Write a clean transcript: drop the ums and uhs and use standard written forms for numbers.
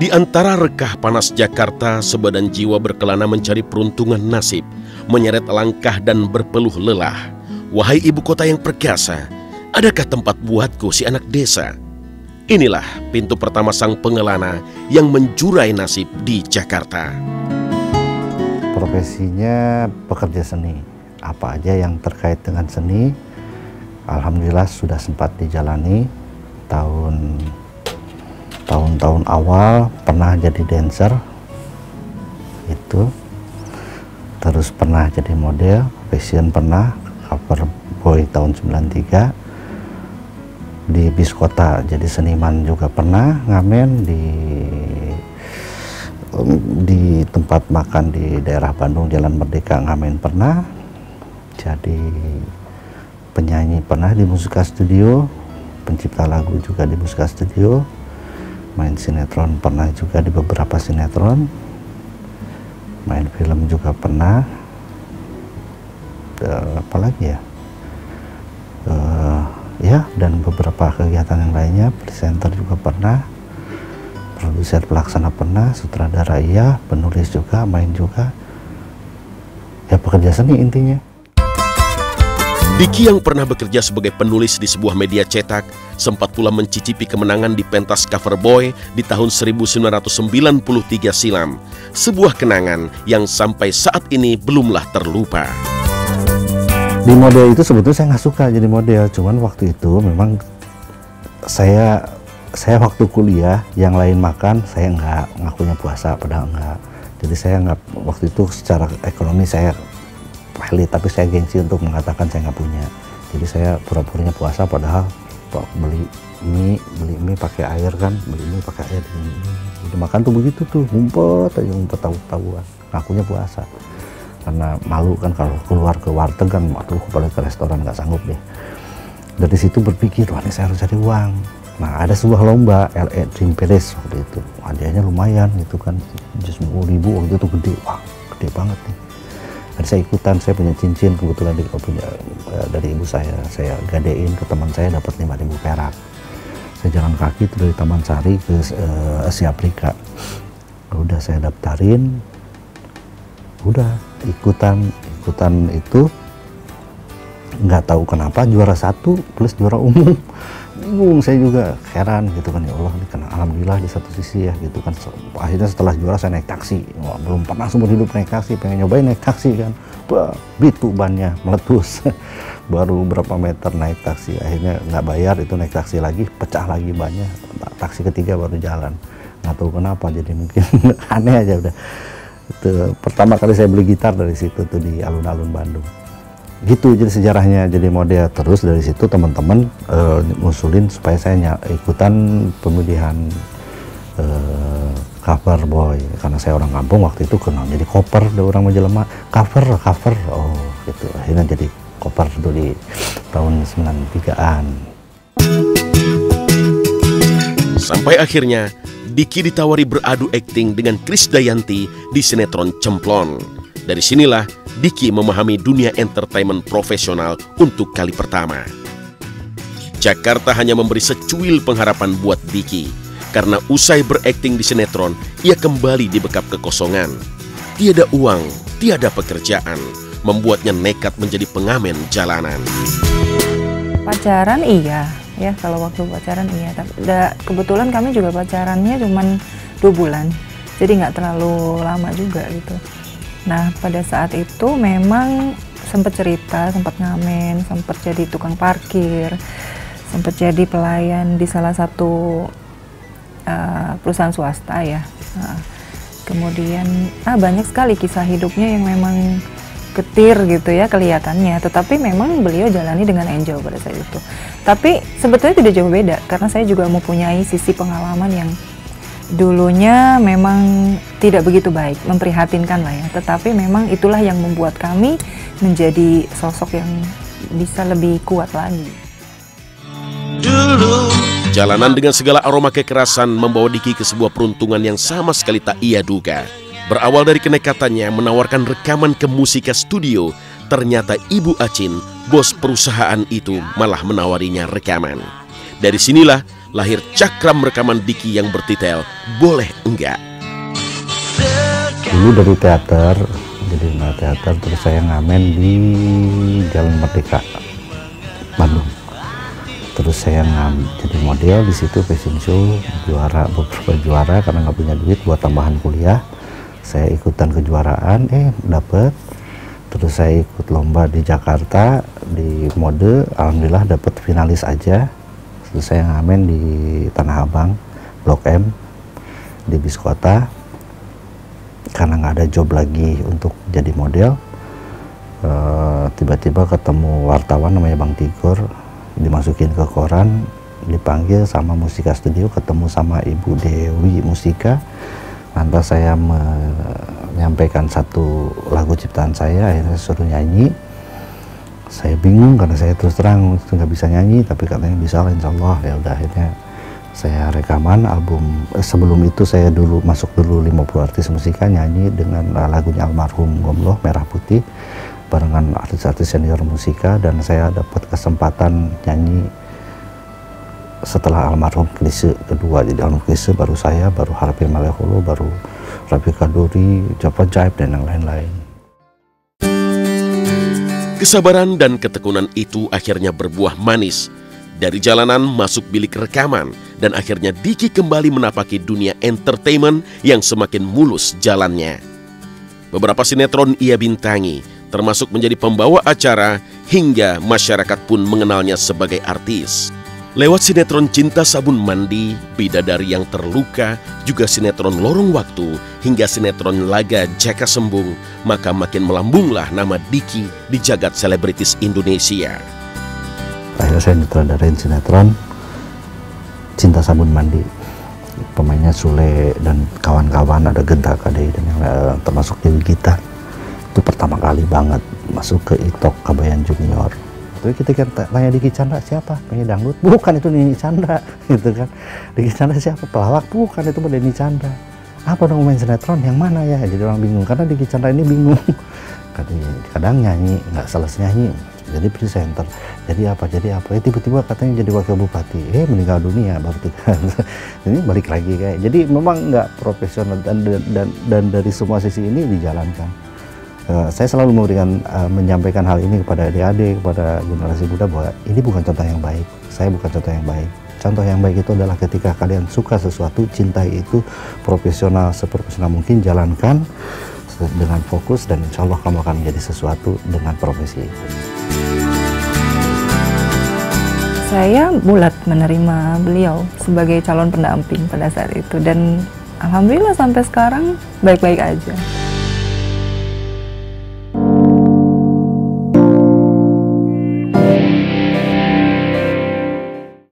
Di antara rekah panas Jakarta, sebadan jiwa berkelana mencari peruntungan nasib, menyeret langkah dan berpeluh lelah. Wahai ibu kota yang perkasa, adakah tempat buatku si anak desa? Inilah pintu pertama sang pengelana yang menjurai nasib di Jakarta. Profesinya pekerja seni. Apa aja yang terkait dengan seni, alhamdulillah sudah sempat dijalani. Tahun-tahun awal pernah jadi dancer, itu terus pernah jadi model, fashion pernah, cover boy tahun 93, di bis kota jadi seniman juga pernah, ngamen di tempat makan di daerah Bandung Jalan Merdeka ngamen pernah, jadi penyanyi pernah di musika studio, pencipta lagu juga di musika studio, main sinetron pernah juga di beberapa sinetron, main film juga pernah, apalagi ya, ya dan beberapa kegiatan yang lainnya, presenter juga pernah, produser pelaksana pernah, sutradara iya, penulis juga, main juga, ya pekerja seni intinya. Diki yang pernah bekerja sebagai penulis di sebuah media cetak, sempat pula mencicipi kemenangan di pentas cover boy di tahun 1993 silam. Sebuah kenangan yang sampai saat ini belumlah terlupa. Di model itu sebetulnya saya nggak suka jadi model, cuman waktu itu memang saya waktu kuliah, yang lain makan, saya nggak, ngakunya puasa, padahal nggak. Jadi saya nggak, waktu itu secara ekonomi saya pelit, tapi saya gengsi untuk mengatakan saya nggak punya. Jadi saya pura-puranya puasa, padahal beli mie pakai air kan, beli mie pakai air. Jadi makan tuh begitu tuh, ngumpet tahu-tahuan, ngakunya puasa. Karena malu kan kalau keluar ke warteg kan, aduh balik ke restoran nggak sanggup deh. Dari situ berpikir, wah ini saya harus cari uang. Nah ada sebuah lomba LA Dream Palace waktu itu, hadiahnya lumayan gitu kan, 10.000 waktu itu gede, wah gede banget nih. Ada saya ikutan, saya punya cincin kebetulan dari ibu saya gadein ke teman saya, dapat 5.000 perak. Saya jalan kaki tuh dari Taman Sari ke Asia Afrika. Udah saya daftarin, udah ikutan itu, nggak tahu kenapa juara 1 plus juara umum. Bingung saya juga, heran gitu kan, ya Allah ini kan alhamdulillah di satu sisi ya gitu kan. Akhirnya setelah juara saya naik taksi. Wah, belum pernah seumur hidup naik taksi, pengen nyobain naik taksi kan. Wah, bitu bannya meletus. Baru berapa meter naik taksi, akhirnya nggak bayar, itu naik taksi lagi, pecah lagi bannya. Taksi ketiga baru jalan. Nggak tahu kenapa, jadi mungkin aneh aja udah. Itu pertama kali saya beli gitar dari situ tuh di alun-alun Bandung. Gitu jadi sejarahnya jadi model. Terus dari situ teman-teman ngusulin supaya saya ikutan pemilihan cover boy, karena saya orang kampung waktu itu kenal jadi koper, ada orang Majalema cover, oh gitu, akhirnya jadi koper itu di tahun 93-an. Sampai akhirnya Diki ditawari beradu akting dengan Krisdayanti di sinetron Cemplon. Dari sinilah Diki memahami dunia entertainment profesional untuk kali pertama. Jakarta hanya memberi secuil pengharapan buat Diki, karena usai berakting di sinetron, ia kembali dibekap kekosongan. Tiada uang, tiada pekerjaan, membuatnya nekat menjadi pengamen jalanan. Pacaran iya, ya kalau waktu pacaran iya. Tapi kebetulan kami juga pacarannya cuma 2 bulan, jadi nggak terlalu lama juga gitu. Nah pada saat itu memang sempat cerita, sempat ngamen, sempat jadi tukang parkir, sempat jadi pelayan di salah satu perusahaan swasta ya. Kemudian banyak sekali kisah hidupnya yang memang getir gitu ya kelihatannya, tetapi memang beliau jalani dengan enjoy pada saat itu. Tapi sebetulnya tidak jauh beda, karena saya juga mempunyai sisi pengalaman yang dulunya memang tidak begitu baik, memprihatinkan lah ya, tetapi memang itulah yang membuat kami menjadi sosok yang bisa lebih kuat lagi. Jalanan dengan segala aroma kekerasan membawa Diki ke sebuah peruntungan yang sama sekali tak ia duga. Berawal dari kenekatannya menawarkan rekaman ke Musika Studio, ternyata Ibu Acin, bos perusahaan itu, malah menawarinya rekaman. Dari sinilah lahir cakram rekaman Diki yang bertitel Boleh Enggak. Dulu dari teater, jadi teater, terus saya ngamen di Jalan Merdeka, Bandung. Terus saya jadi model di situ, fashion show, juara, beberapa juara karena nggak punya duit buat tambahan kuliah. Saya ikutan kejuaraan, dapet. Terus saya ikut lomba di Jakarta di mode, alhamdulillah dapet finalis aja. Terus saya ngamen di Tanah Abang, Blok M, di bis kota. Karena nggak ada job lagi untuk jadi model, tiba-tiba ketemu wartawan namanya Bang Tigor, dimasukin ke koran, dipanggil sama Musika Studio, ketemu sama Ibu Dewi Musika. Lantas saya menyampaikan satu lagu ciptaan saya, akhirnya suruh nyanyi. Saya bingung karena saya terus terang nggak bisa nyanyi, tapi katanya bisa, insya Allah. Ya udah, akhirnya saya rekaman album. Sebelum itu saya dulu masuk dulu 50 artis musika, nyanyi dengan lagunya almarhum Gomloh, Merah Putih, barengan artis-artis senior musika. Dan saya dapat kesempatan nyanyi setelah almarhum Klise kedua. Jadi almarhum Klise baru saya, baru Harvey Maleholo, baru Rafi Kaduri, Java Jive, dan yang lain-lain. Kesabaran dan ketekunan itu akhirnya berbuah manis. Dari jalanan masuk bilik rekaman, dan akhirnya Diki kembali menapaki dunia entertainment yang semakin mulus jalannya. Beberapa sinetron ia bintangi, termasuk menjadi pembawa acara, hingga masyarakat pun mengenalnya sebagai artis. Lewat sinetron Cinta Sabun Mandi, Bidadari yang Terluka, juga sinetron Lorong Waktu, hingga sinetron Laga Jaka Sembung, maka makin melambunglah nama Diki di jagat selebritis Indonesia. Akhirnya saya nyutradarain sinetron Cinta Sabun Mandi. Pemainnya Sule dan kawan-kawan, ada Genta Kadei dan yang lain, termasuk Dewi Gita. Itu pertama kali banget masuk ke Itok Kabayan Junior. Tapi kita kan tanya Diki Chandra siapa? Penyanyi dangdut? Bukan, itu Nini Chandra, gitu kan. Diki Chandra siapa? Pelawak? Bukan, itu Denny Chandra. Apa dong main sinetron? Yang mana ya? Jadi orang bingung karena Diki Chandra ini bingung. Kadang nyanyi, nggak selesai nyanyi. Jadi presenter, jadi apa, tiba-tiba katanya jadi wakil bupati, meninggal dunia baru ini balik lagi kayak. Jadi memang nggak profesional, dan dari semua sisi ini dijalankan. Saya selalu menyampaikan hal ini kepada adik-adik, kepada generasi muda, bahwa ini bukan contoh yang baik. Saya bukan contoh yang baik. Contoh yang baik itu adalah ketika kalian suka sesuatu, cintai itu, profesional, seprofesional mungkin, jalankan dengan fokus, dan insya Allah kamu akan menjadi sesuatu dengan profesi itu. Saya bulat menerima beliau sebagai calon pendamping pada saat itu, dan alhamdulillah sampai sekarang baik-baik aja.